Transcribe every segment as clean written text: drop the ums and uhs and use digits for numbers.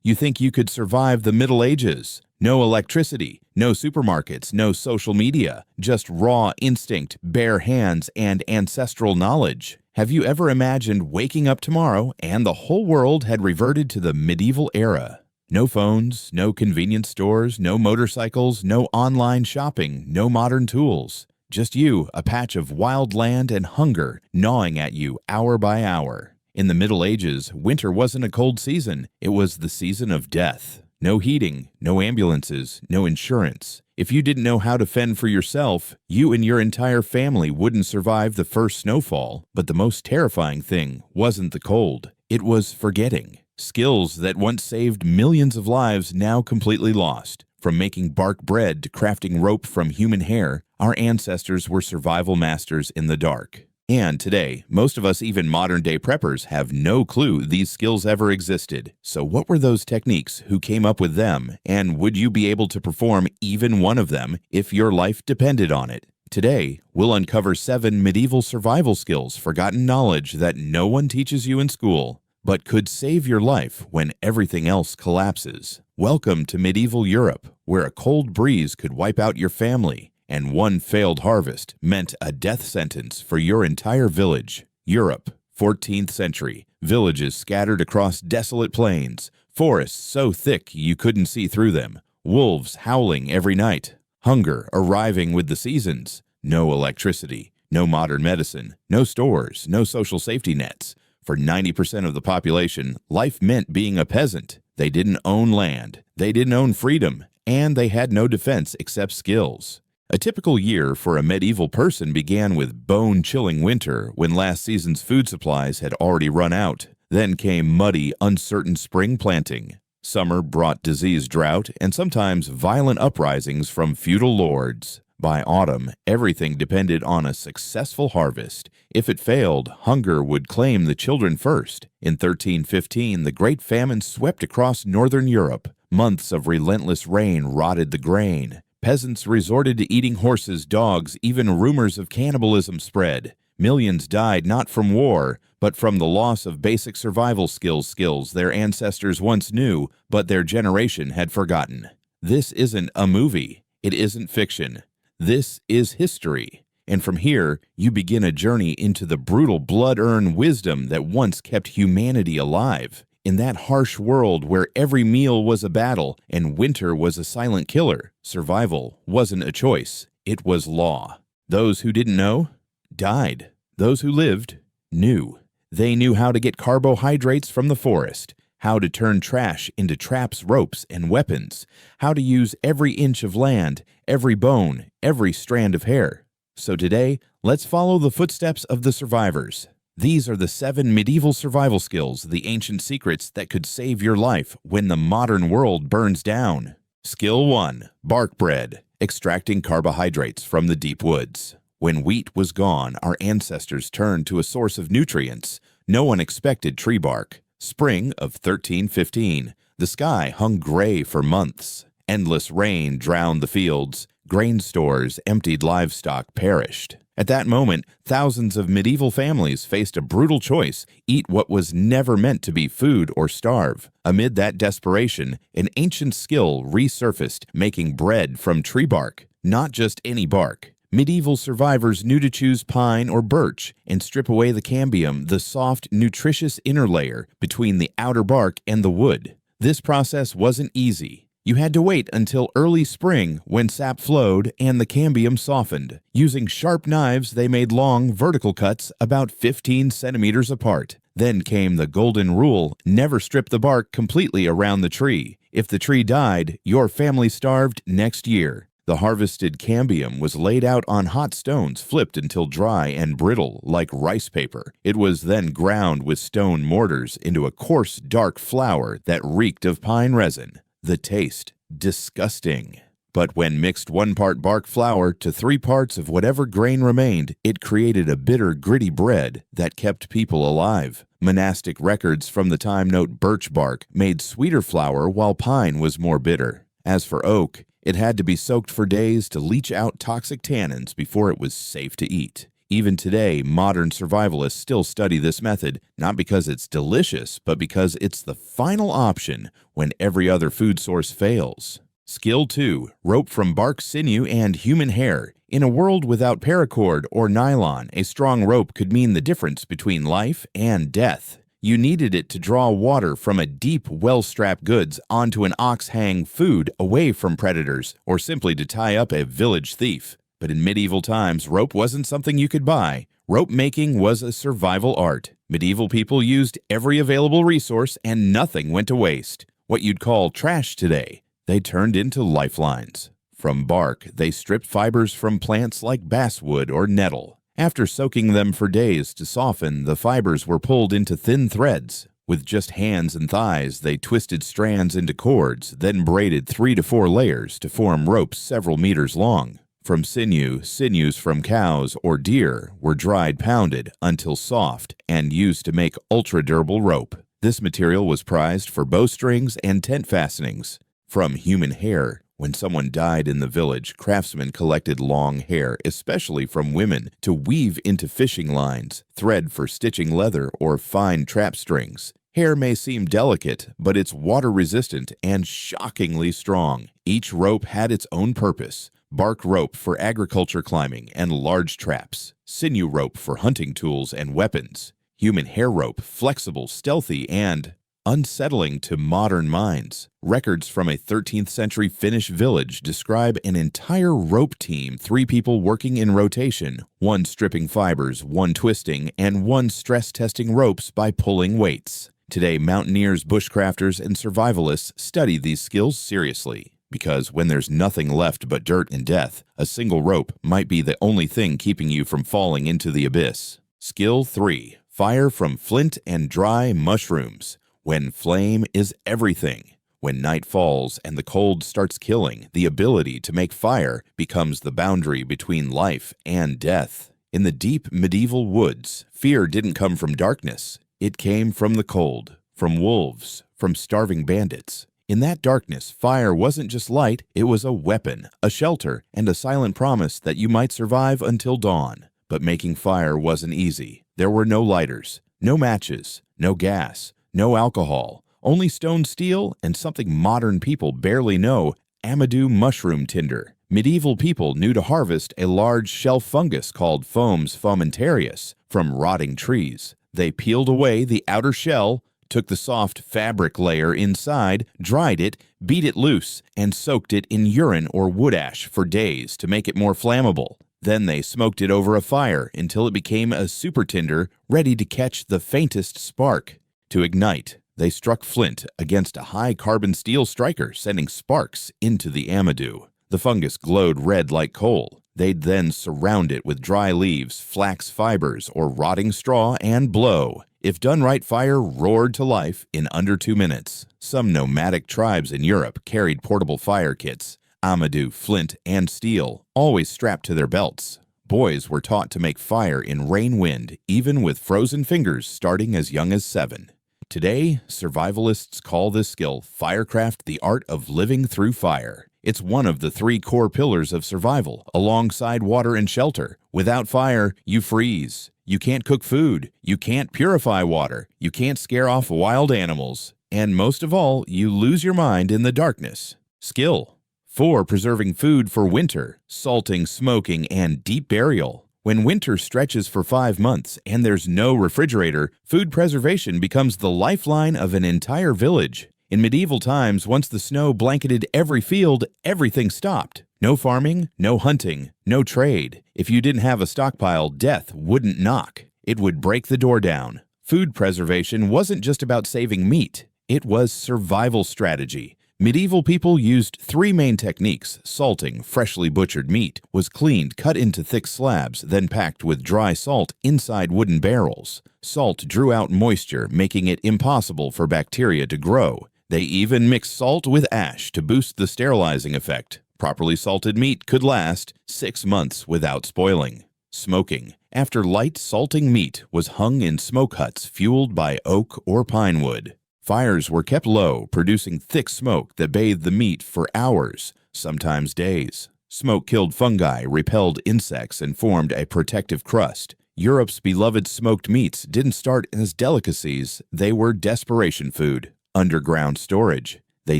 You think you could survive the Middle Ages? No electricity, no supermarkets, no social media, just raw instinct, bare hands, and ancestral knowledge. Have you ever imagined waking up tomorrow and the whole world had reverted to the medieval era? No phones, no convenience stores, no motorcycles, no online shopping, no modern tools. Just you, a patch of wild land and hunger gnawing at you hour by hour. In the Middle Ages, winter wasn't a cold season, it was the season of death. No heating, no ambulances, no insurance. If you didn't know how to fend for yourself, you and your entire family wouldn't survive the first snowfall. But the most terrifying thing wasn't the cold, it was forgetting. Skills that once saved millions of lives now completely lost. From making bark bread to crafting rope from human hair, our ancestors were survival masters in the dark. And today, most of us, even modern-day preppers, have no clue these skills ever existed. So what were those techniques? Who came up with them? And would you be able to perform even one of them if your life depended on it? Today, we'll uncover 7 medieval survival skills, forgotten knowledge that no one teaches you in school, but could save your life when everything else collapses. Welcome to medieval Europe, where a cold breeze could wipe out your family, and one failed harvest meant a death sentence for your entire village. Europe, 14th century. Villages scattered across desolate plains. Forests so thick you couldn't see through them. Wolves howling every night. Hunger arriving with the seasons. No electricity. No modern medicine. No stores. No social safety nets. For 90% of the population, life meant being a peasant. They didn't own land. They didn't own freedom. And they had no defense except skills. A typical year for a medieval person began with bone-chilling winter when last season's food supplies had already run out. Then came muddy, uncertain spring planting. Summer brought disease, drought, and sometimes violent uprisings from feudal lords. By autumn, everything depended on a successful harvest. If it failed, hunger would claim the children first. In 1315, the Great Famine swept across northern Europe. Months of relentless rain rotted the grain. Peasants resorted to eating horses, dogs, even rumors of cannibalism spread. Millions died not from war, but from the loss of basic survival skills their ancestors once knew, but their generation had forgotten. This isn't a movie. It isn't fiction. This is history. And from here, you begin a journey into the brutal blood-earned wisdom that once kept humanity alive. In that harsh world where every meal was a battle and winter was a silent killer, survival wasn't a choice, it was law. Those who didn't know died. Those who lived knew. They knew how to get carbohydrates from the forest, how to turn trash into traps, ropes, and weapons, how to use every inch of land, every bone, every strand of hair. So today, let's follow the footsteps of the survivors. These are the 7 medieval survival skills, the ancient secrets that could save your life when the modern world burns down. Skill 1. Bark bread. Extracting carbohydrates from the deep woods. When wheat was gone, our ancestors turned to a source of nutrients. No one expected tree bark. Spring of 1315. The sky hung gray for months. Endless rain drowned the fields. Grain stores, emptied livestock perished. At that moment, thousands of medieval families faced a brutal choice: eat what was never meant to be food or starve. Amid that desperation, an ancient skill resurfaced, making bread from tree bark. Not just any bark. Medieval survivors knew to choose pine or birch and strip away the cambium, the soft, nutritious inner layer between the outer bark and the wood. This process wasn't easy. You had to wait until early spring when sap flowed and the cambium softened. Using sharp knives, they made long, vertical cuts about 15 centimeters apart. Then came the golden rule: never strip the bark completely around the tree. If the tree died, your family starved next year. The harvested cambium was laid out on hot stones, flipped until dry and brittle like rice paper. It was then ground with stone mortars into a coarse, dark flour that reeked of pine resin. The taste, disgusting. But when mixed 1 part bark flour to 3 parts of whatever grain remained, it created a bitter, gritty bread that kept people alive. Monastic records from the time note birch bark made sweeter flour while pine was more bitter. As for oak, it had to be soaked for days to leach out toxic tannins before it was safe to eat. Even today, modern survivalists still study this method, not because it's delicious, but because it's the final option when every other food source fails. Skill 2. Rope from bark, sinew, and human hair. In a world without paracord or nylon, a strong rope could mean the difference between life and death. You needed it to draw water from a deep, well-strapped goods onto an ox hang food away from predators, or simply to tie up a village thief. But in medieval times, rope wasn't something you could buy. Rope making was a survival art. Medieval people used every available resource and nothing went to waste. What you'd call trash today, they turned into lifelines. From bark, they stripped fibers from plants like basswood or nettle. After soaking them for days to soften, the fibers were pulled into thin threads. With just hands and thighs, they twisted strands into cords, then braided 3 to 4 layers to form ropes several meters long. From sinews from cows or deer were dried, pounded until soft, and used to make ultra-durable rope. This material was prized for bowstrings and tent fastenings. From human hair, when someone died in the village, craftsmen collected long hair, especially from women, to weave into fishing lines, thread for stitching leather, or fine trap strings. Hair may seem delicate, but it's water-resistant and shockingly strong. Each rope had its own purpose. Bark rope for agriculture climbing and large traps. Sinew rope for hunting tools and weapons. Human hair rope, flexible, stealthy, and unsettling to modern minds. Records from a 13th century Finnish village describe an entire rope team, 3 people working in rotation, 1 stripping fibers, 1 twisting, and 1 stress-testing ropes by pulling weights. Today, mountaineers, bushcrafters, and survivalists study these skills seriously, because when there's nothing left but dirt and death, a single rope might be the only thing keeping you from falling into the abyss. Skill 3. Fire from flint and dry mushrooms. When flame is everything. When night falls and the cold starts killing, the ability to make fire becomes the boundary between life and death. In the deep medieval woods, fear didn't come from darkness. It came from the cold, from wolves, from starving bandits. In that darkness, fire wasn't just light, it was a weapon, a shelter, and a silent promise that you might survive until dawn. But making fire wasn't easy. There were no lighters, no matches, no gas, no alcohol, only stone steel and something modern people barely know, amadou mushroom tinder. Medieval people knew to harvest a large shelf fungus called Fomes fomentarius from rotting trees. They peeled away the outer shell, took the soft fabric layer inside, dried it, beat it loose, and soaked it in urine or wood ash for days to make it more flammable. Then they smoked it over a fire until it became a super tinder ready to catch the faintest spark. To ignite, they struck flint against a high carbon steel striker, sending sparks into the amadou. The fungus glowed red like coal. They'd then surround it with dry leaves, flax fibers, or rotting straw and blow. If done right, fire roared to life in under 2 minutes. Some nomadic tribes in Europe carried portable fire kits, amadou, flint, and steel, always strapped to their belts. Boys were taught to make fire in rain-wind, even with frozen fingers starting as young as 7. Today, survivalists call this skill firecraft, the art of living through fire. It's one of the 3 core pillars of survival, alongside water and shelter. Without fire, you freeze. You can't cook food. You can't purify water. You can't scare off wild animals. And most of all, you lose your mind in the darkness. Skill 4. Preserving food for winter, salting, smoking, and deep burial. When winter stretches for 5 months and there's no refrigerator, food preservation becomes the lifeline of an entire village. In medieval times, once the snow blanketed every field, everything stopped. No farming, no hunting, no trade. If you didn't have a stockpile, death wouldn't knock. It would break the door down. Food preservation wasn't just about saving meat. It was survival strategy. Medieval people used 3 main techniques. Salting freshly butchered meat was cleaned, cut into thick slabs, then packed with dry salt inside wooden barrels. Salt drew out moisture, making it impossible for bacteria to grow. They even mixed salt with ash to boost the sterilizing effect. Properly salted meat could last 6 months without spoiling. Smoking. After light salting meat was hung in smoke huts fueled by oak or pine wood. Fires were kept low, producing thick smoke that bathed the meat for hours, sometimes days. Smoke killed fungi, repelled insects, and formed a protective crust. Europe's beloved smoked meats didn't start as delicacies, they were desperation food. Underground storage. They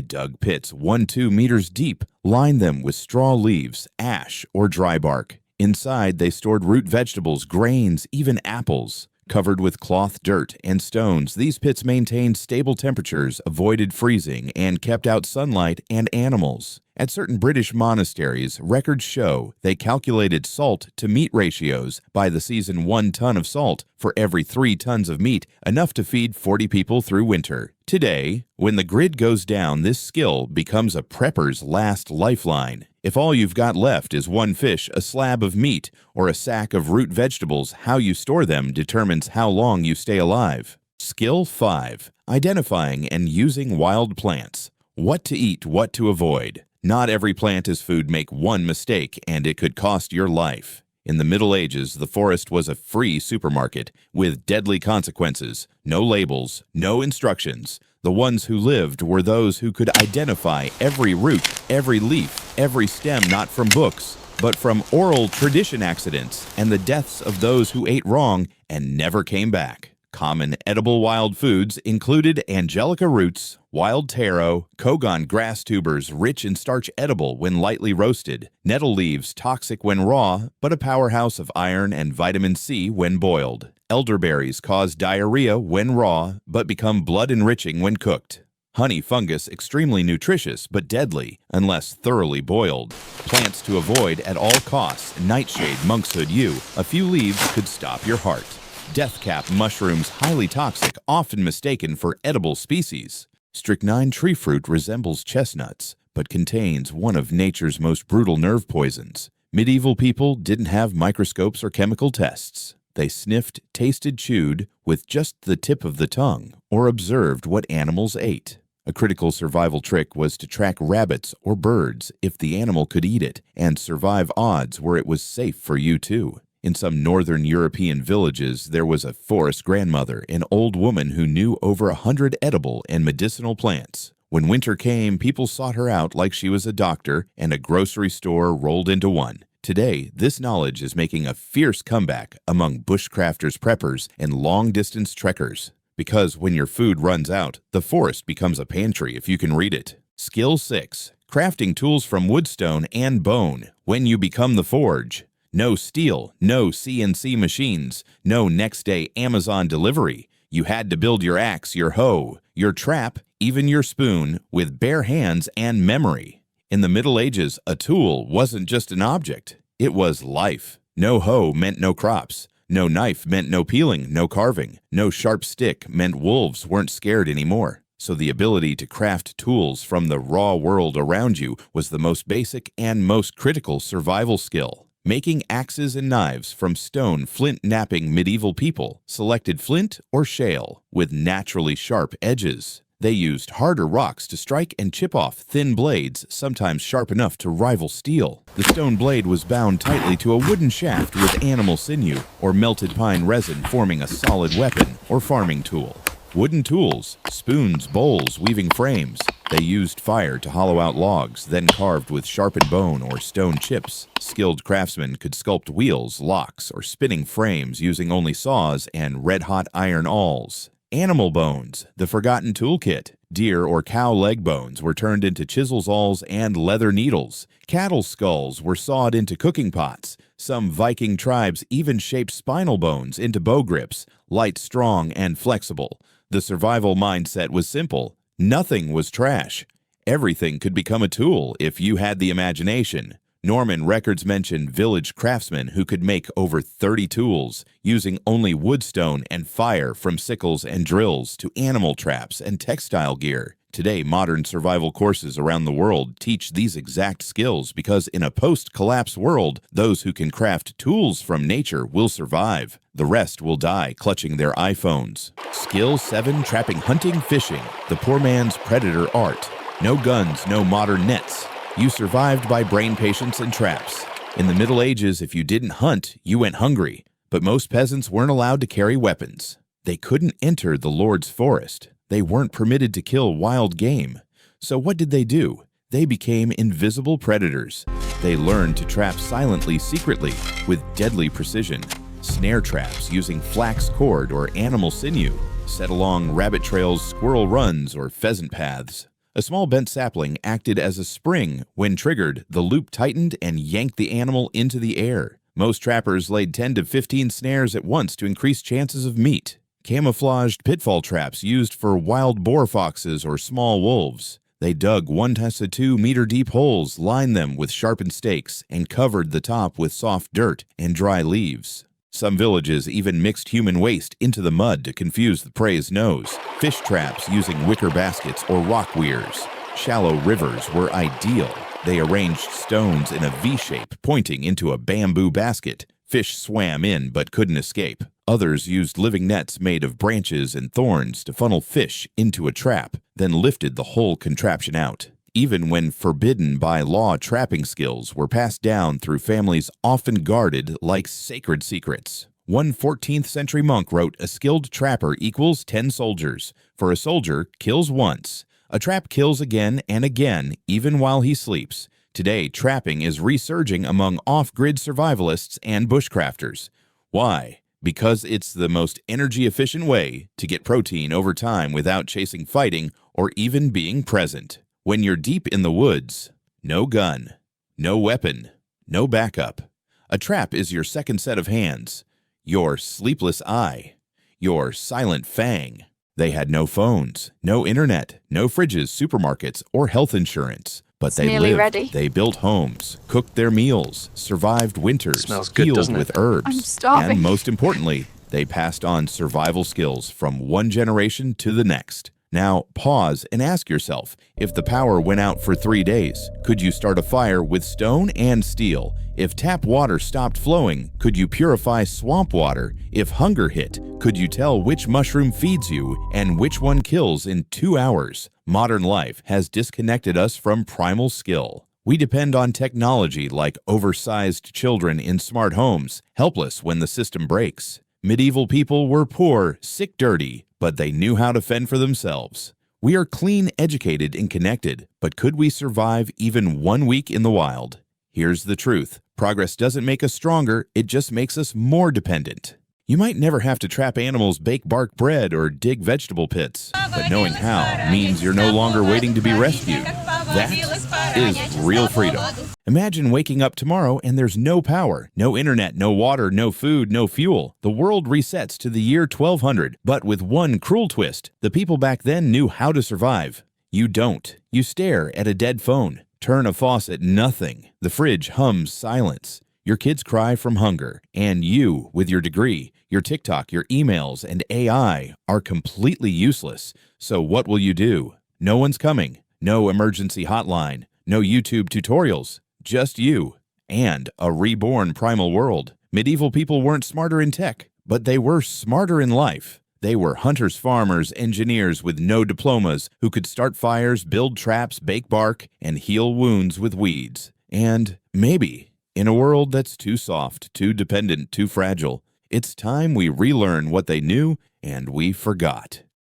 dug pits 1-2 meters deep, lined them with straw leaves, ash, or dry bark. Inside, they stored root vegetables, grains, even apples. Covered with cloth dirt and stones, these pits maintained stable temperatures, avoided freezing, and kept out sunlight and animals. At certain British monasteries, records show they calculated salt to meat ratios by the season 1 ton of salt for every 3 tons of meat, enough to feed 40 people through winter. Today, when the grid goes down, this skill becomes a prepper's last lifeline. If all you've got left is one fish, a slab of meat, or a sack of root vegetables, how you store them determines how long you stay alive. Skill 5. Identifying and using wild plants. What to eat, what to avoid. Not every plant is food. Make one mistake, and it could cost your life. In the Middle Ages, the forest was a free supermarket with deadly consequences. No labels, no instructions. The ones who lived were those who could identify every root, every leaf, every stem, not from books, but from oral tradition accidents and the deaths of those who ate wrong and never came back. Common edible wild foods included angelica roots, wild taro, kogon grass tubers rich in starch, edible when lightly roasted, nettle leaves toxic when raw, but a powerhouse of iron and vitamin C when boiled. Elderberries cause diarrhea when raw, but become blood-enriching when cooked. Honey fungus extremely nutritious but deadly unless thoroughly boiled. Plants to avoid at all costs: nightshade, monkshood yew. A few leaves could stop your heart. Deathcap mushrooms, highly toxic, often mistaken for edible species. Strychnine tree fruit resembles chestnuts, but contains one of nature's most brutal nerve poisons. Medieval people didn't have microscopes or chemical tests. They sniffed, tasted, chewed with just the tip of the tongue, or observed what animals ate. A critical survival trick was to track rabbits or birds if the animal could eat it, and survive odds where it was safe for you too. In some northern European villages, there was a forest grandmother, an old woman who knew over 100 edible and medicinal plants. When winter came, people sought her out like she was a doctor, and a grocery store rolled into one. Today, this knowledge is making a fierce comeback among bushcrafters, preppers, and long-distance trekkers. Because when your food runs out, the forest becomes a pantry if you can read it. Skill 6. Crafting tools from woodstone and bone when you become the forge. No steel, no CNC machines, no next-day Amazon delivery. You had to build your axe, your hoe, your trap, even your spoon, with bare hands and memory. In the Middle Ages, a tool wasn't just an object. It was life. No hoe meant no crops. No knife meant no peeling, no carving. No sharp stick meant wolves weren't scared anymore. So the ability to craft tools from the raw world around you was the most basic and most critical survival skill. Making axes and knives from stone, flint-knapping medieval people selected flint or shale with naturally sharp edges. They used harder rocks to strike and chip off thin blades, sometimes sharp enough to rival steel. The stone blade was bound tightly to a wooden shaft with animal sinew or melted pine resin, forming a solid weapon or farming tool. Wooden tools, spoons, bowls, weaving frames. They used fire to hollow out logs, then carved with sharpened bone or stone chips. Skilled craftsmen could sculpt wheels, locks, or spinning frames using only saws and red-hot iron awls. Animal bones, the forgotten toolkit. Deer or cow leg bones were turned into chisels, awls, and leather needles. Cattle skulls were sawed into cooking pots. Some Viking tribes even shaped spinal bones into bow grips, light, strong, and flexible. The survival mindset was simple. Nothing was trash. Everything could become a tool if you had the imagination. Norman records mention village craftsmen who could make over 30 tools, using only woodstone and fire, from sickles and drills to animal traps and textile gear. Today, modern survival courses around the world teach these exact skills because in a post-collapse world, those who can craft tools from nature will survive. The rest will die clutching their iPhones. Skill 7. Trapping, hunting, fishing. The poor man's predator art. No guns, no modern nets. You survived by brain patience and traps. In the Middle Ages, if you didn't hunt, you went hungry. But most peasants weren't allowed to carry weapons. They couldn't enter the Lord's forest. They weren't permitted to kill wild game. So what did they do? They became invisible predators. They learned to trap silently, secretly, with deadly precision. Snare traps using flax cord or animal sinew, set along rabbit trails, squirrel runs, or pheasant paths. A small bent sapling acted as a spring. When triggered, the loop tightened and yanked the animal into the air. Most trappers laid 10 to 15 snares at once to increase chances of meat. Camouflaged pitfall traps used for wild boar foxes or small wolves. They dug 1 to 2 meter deep holes, lined them with sharpened stakes, and covered the top with soft dirt and dry leaves. Some villages even mixed human waste into the mud to confuse the prey's nose. Fish traps using wicker baskets or rock weirs. Shallow rivers were ideal. They arranged stones in a V-shape pointing into a bamboo basket. Fish swam in but couldn't escape. Others used living nets made of branches and thorns to funnel fish into a trap, then lifted the whole contraption out. Even when forbidden by law, trapping skills were passed down through families often guarded like sacred secrets. One 14th century monk wrote, "A skilled trapper equals 10 soldiers, for a soldier kills once. A trap kills again and again, even while he sleeps." Today, trapping is resurging among off-grid survivalists and bushcrafters. Why? Because it's the most energy-efficient way to get protein over time without chasing fighting or even being present. When you're deep in the woods, no gun, no weapon, no backup. A trap is your second set of hands, your sleepless eye, your silent fang. They had no phones, no internet, no fridges, supermarkets, or health insurance. But they lived, ready. They built homes, cooked their meals, survived winters, Smells good, healed doesn't it? with herbs. I'm starving. And most importantly, they passed on survival skills from one generation to the next. Now, pause and ask yourself, if the power went out for 3 days, could you start a fire with stone and steel? If tap water stopped flowing, could you purify swamp water? If hunger hit, could you tell which mushroom feeds you and which one kills in 2 hours? Modern life has disconnected us from primal skill. We depend on technology like oversized children in smart homes, helpless when the system breaks. Medieval people were poor, sick, dirty, but they knew how to fend for themselves. We are clean, educated, and connected, but could we survive even 1 week in the wild? Here's the truth. Progress doesn't make us stronger, it just makes us more dependent. You might never have to trap animals, bake bark bread, or dig vegetable pits, but knowing how means you're no longer waiting to be rescued. That is real freedom. Imagine waking up tomorrow and there's no power, no internet, no water, no food, no fuel. The world resets to the year 1200, but with one cruel twist. The people back then knew how to survive. You don't. You stare at a dead phone. Turn a faucet, nothing. The fridge hums silence. Your kids cry from hunger, and you, with your degree, your TikTok, your emails, and AI are completely useless. So what will you do? No one's coming. No emergency hotline. No YouTube tutorials. Just you. And a reborn primal world. Medieval people weren't smarter in tech, but they were smarter in life. They were hunters, farmers, engineers with no diplomas who could start fires, build traps, bake bark, and heal wounds with weeds. And maybe, in a world that's too soft, too dependent, too fragile, it's time we relearn what they knew and we forgot.